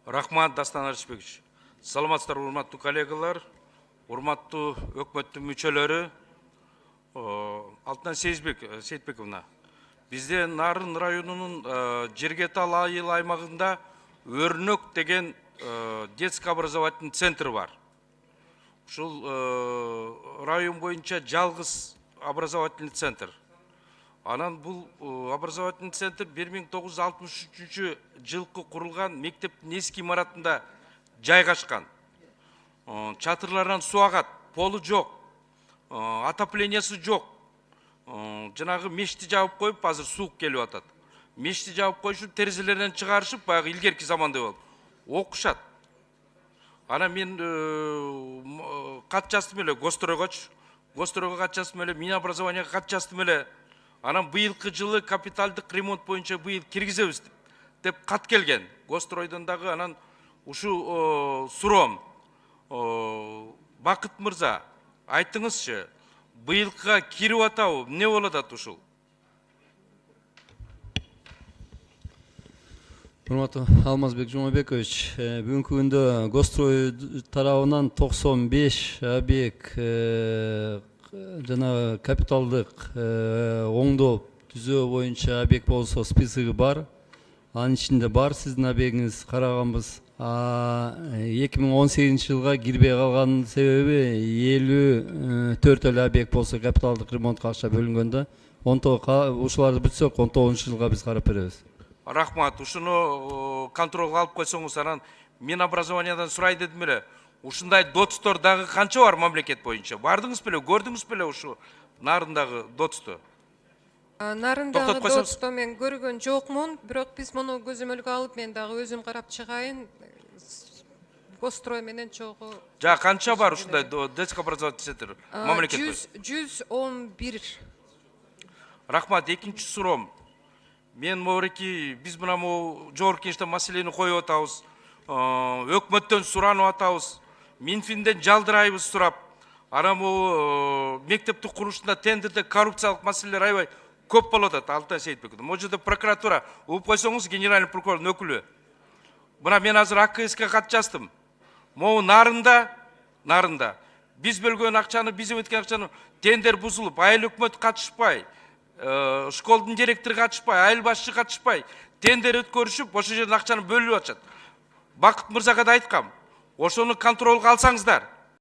Рахмат, Дастан Арышбекович. Саламатсыздар, урматтуу коллегалар, урматтуу өкмөттүн мүчөлөрү. Алтынай Сейитбековна, бизде Нарын районунун Жергетал айыл аймагында Өрнөк деген детский образовательный центр бар. Ушул район боюнча жалгыз образовательный центр. Анан бул образовательный центр 1963 жылкы курулган мектептин эски имаратында жайгашкан. Чатырларынан суу агат, полу жок, отоплениясы жок. Жанагы мешти жабып коюп, азыр суук келип атат. Мешти жабып коюшуп, терезелерден чыгарышып, баягы илгерки замандай болуп окушат. Ана мен кат жаздым эле Гостройгочу. Гостройго кат жаздым эле, Минобразованияга кат жаздым эле. Анан быйылкы жылы капиталдык ремонт боюнча быйыл киргизебиз деп кат келген. Гостройдон дагы анан ушу суроом. Бакыт мырза, айтыңызчы, быйылкыга кирип атабы, эмне болуп атат ушул? Урматтуу Алмазбек Жумабекович, бүгүнкү күндө Гострой тарабынан 95 объект жана капиталдык оңдоп түзөө боюнча объект болсо списоги бар. Анын ичинде бар сиздин объектиңиз, караганбыз. 2018 жылга кирбей калганын себеби 54 эле объект болсо капиталдык ремонтко акча бөлүнгөндө. Ушуларды бүтсөк 19 жылга биз карап беребиз. Рахмат, ушуну контролго алып койсоңуз, анан Минобразованиядан сурай дедим эле. Ушундай дотстор дагы канча бар мамлекет боюнча? Бардыңыз беле, көрдүңүз беле ушу Нарындагы дотсту? Нарындагы дотсту мен көргөн жокмун, бирок биз муну көзөмөлгө алып, мен дагы өзүм карап чыгайын. Гострой менен чогуу. Канча бар ушундай детский образовательный центр мамлекет боюнча? 111. Рахмат, экинчи суроом. Мен могуреки биз мына жогорку кеңеште маселени коюп атабыз. Өкмөттөн суранып атабыз. Минфинден жалдырайбыз сурап. Анан мектептик курулушунда тендерде коррупциялык маселелер аябай көп болуп атат. Алтынай Сейитбековна, могу жерде прокуратура угуп койсоңуз, генеральный прокурордун өкүлү. Мына мен азыр АКСке кат жаздым. Могу Нарында биз бөлгөн акчаны, биз эметкен акчаны тендер бузулуп, айыл өкмөт катышпай, школдун директору катышпай, айыл башчы катышпай, тендер өткөрүшүп, ошол жерден акчаны бөлүп атышат. Бакыт мырзага да айткам, ошону контролго алсаңыздар.